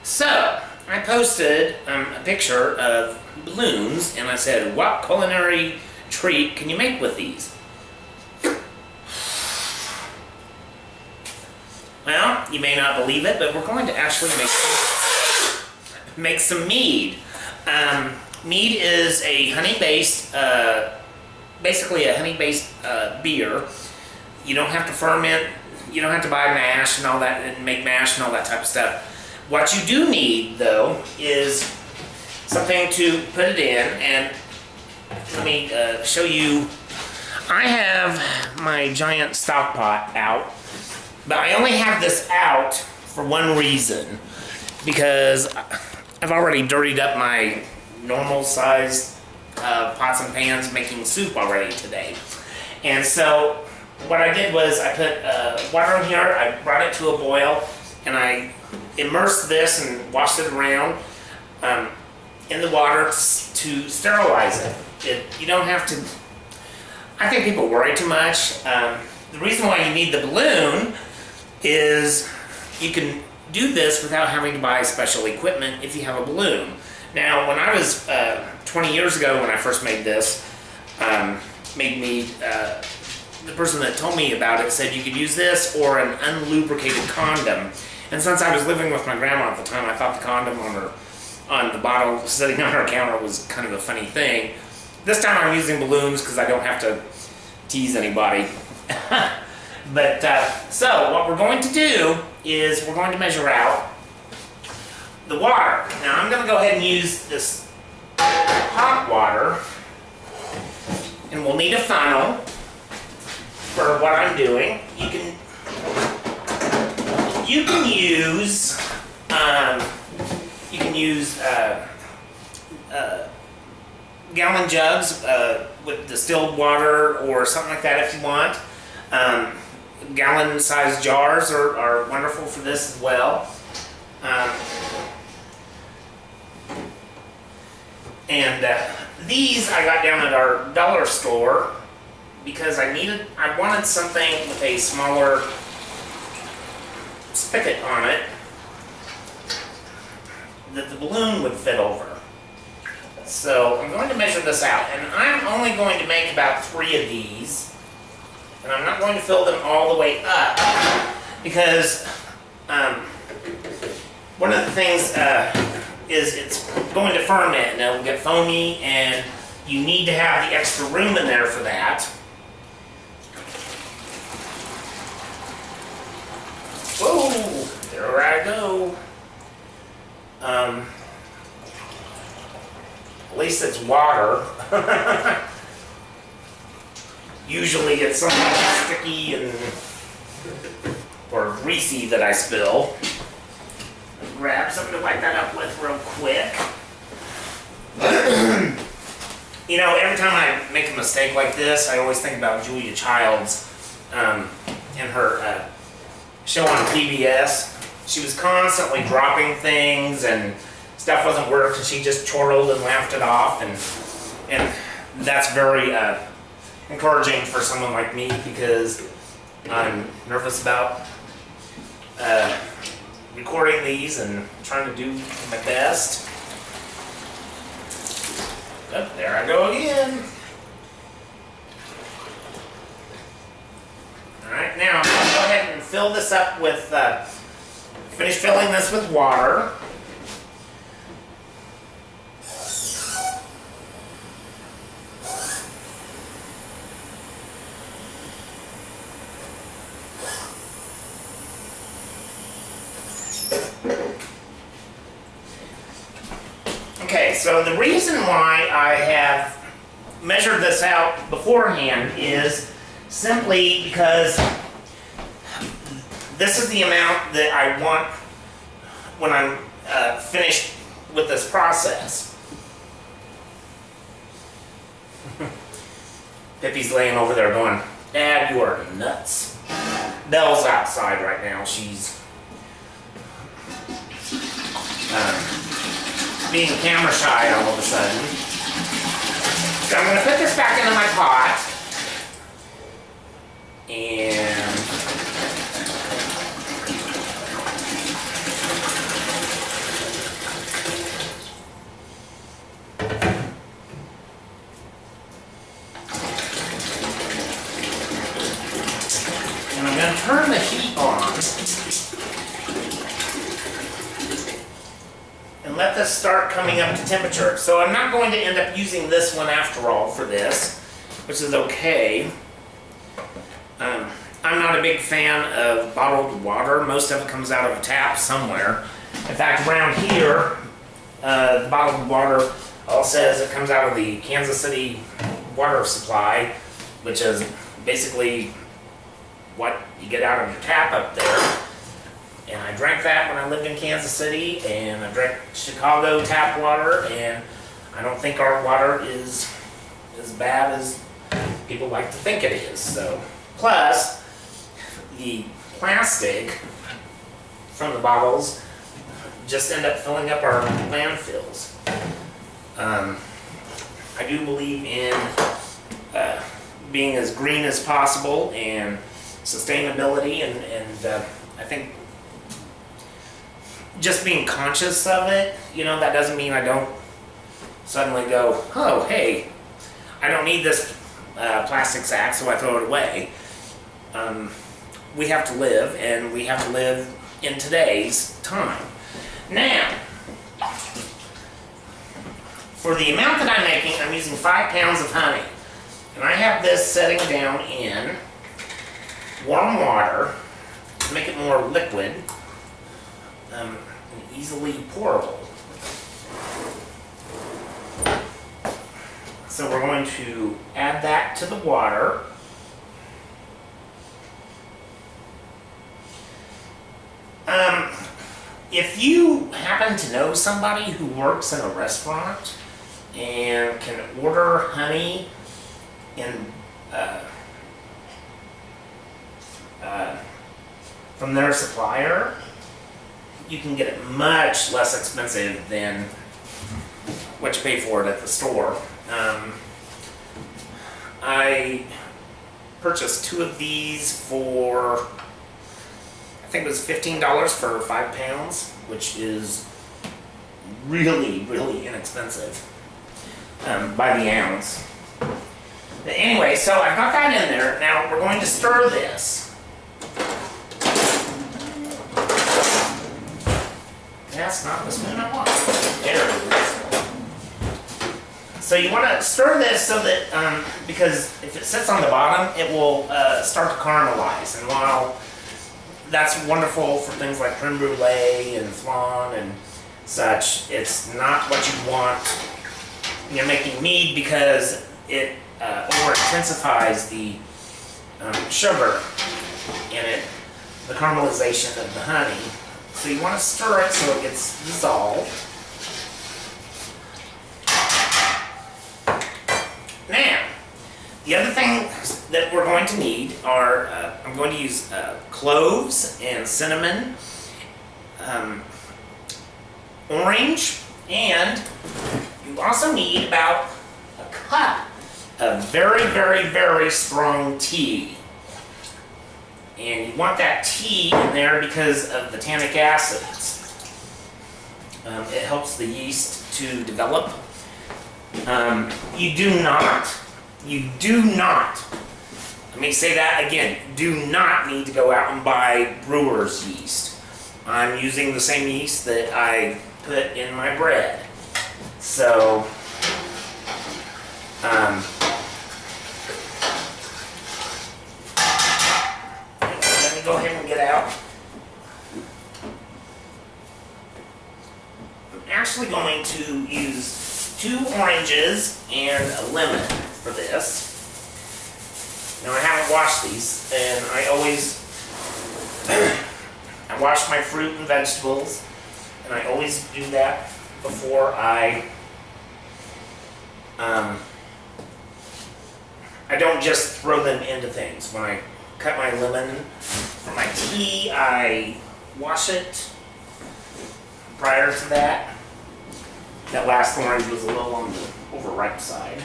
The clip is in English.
So, I posted a picture of balloons and I said, what culinary treat can you make with these? Well, you may not believe it, but we're going to actually make some mead. Mead is a honey-based, basically a honey-based beer. You don't have to ferment, you don't have to buy mash and all that, and make mash and all that type of stuff. What you do need, though, is something to put it in, and let me show you. I have my giant stock pot out, but I only have this out for one reason, because I've already dirtied up my normal sized pots and pans making soup already today. And so what I did was I put water in here, I brought it to a boil, and I immersed this and washed it around in the water to sterilize it. You don't have to, I think people worry too much. The reason why you need the balloon is you can do this without having to buy special equipment if you have a balloon. Now, when I was 20 years ago when I first made this, the person that told me about it said you could use this or an unlubricated condom. And since I was living with my grandma at the time, I thought the condom on the bottle sitting on her counter was kind of a funny thing. This time I'm using balloons because I don't have to tease anybody. But so what we're going to do is we're going to measure out the water. Now I'm going to go ahead and use this hot water, and we'll need a funnel for what I'm doing. You can use gallon jugs with distilled water or something like that if you want. Gallon-sized jars are wonderful for this as well. These I got down at our dollar store because I wanted something with a smaller spigot on it that the balloon would fit over. So I'm going to measure this out, and I'm only going to make about 3 of these, and I'm not going to fill them all the way up because one of the things is it's going to ferment and it'll get foamy, and you need to have the extra room in there for that. Whoa, there I go. At least it's water. Usually it's something sticky or greasy that I spill. Grab something to wipe that up with real quick. You know, every time I make a mistake like this, I always think about Julia Childs in her show on PBS. She was constantly dropping things and stuff wasn't working, and she just chortled and laughed it off, and that's very encouraging for someone like me because I'm nervous about recording these and trying to do my best. Oh, there I go again. Alright, now I'm going to go ahead and fill this up with, finish filling this with water. Okay, so the reason why I have measured this out beforehand is simply because this is the amount that I want when I'm finished with this process. Pippi's laying over there going, Dad, you are nuts. Belle's outside right now. She's being camera shy all of a sudden. So I'm going to put this back into my pot. And let this start coming up to temperature. So I'm not going to end up using this one after all for this, which is okay. I'm not a big fan of bottled water. Most of it comes out of a tap somewhere. In fact, around here, the bottled water all says it comes out of the Kansas City water supply, which is basically what you get out of your tap up there. And I drank that when I lived in Kansas City, and I drank Chicago tap water, and I don't think our water is as bad as people like to think it is. So, plus the plastic from the bottles just end up filling up our landfills. I do believe in being as green as possible and sustainability, and I think just being conscious of it, you know, that doesn't mean I don't suddenly go, oh, hey, I don't need this plastic sack, so I throw it away. We have to live, and we have to live in today's time. Now, for the amount that I'm making, I'm using 5 pounds of honey. And I have this setting down in warm water to make it more liquid and easily pourable. So we're going to add that to the water. If you happen to know somebody who works in a restaurant and can order honey in from their supplier, you can get it much less expensive than what you pay for it at the store. I purchased 2 of these for, I think it was $15 for 5 pounds, which is really, really inexpensive by the ounce. But anyway, so I've got that in there. Now we're going to stir this. That's not the spoon I want. There it is. So you want to stir this so that, because if it sits on the bottom, it will start to caramelize. And while that's wonderful for things like creme brulee and flan and such, it's not what you want when you're making mead, because it over intensifies the sugar in it, the caramelization of the honey. So you want to stir it so it gets dissolved. Now, the other thing that we're going to need are, I'm going to use cloves and cinnamon, orange, and you also need about a cup of very, very, very strong tea. And you want that tea in there because of the tannic acids. It helps the yeast to develop. You do not, let me say that again, do not need to go out and buy brewer's yeast. I'm using the same yeast that I put in my bread. So, let me go ahead and get out. I'm actually going to use 2 oranges and a lemon for this. Now I haven't washed these, and I always I wash my fruit and vegetables, and I always do that before I don't just throw them into things. When I cut my lemon for my tea, I wash it prior to that. That last orange was a little on the overripe side.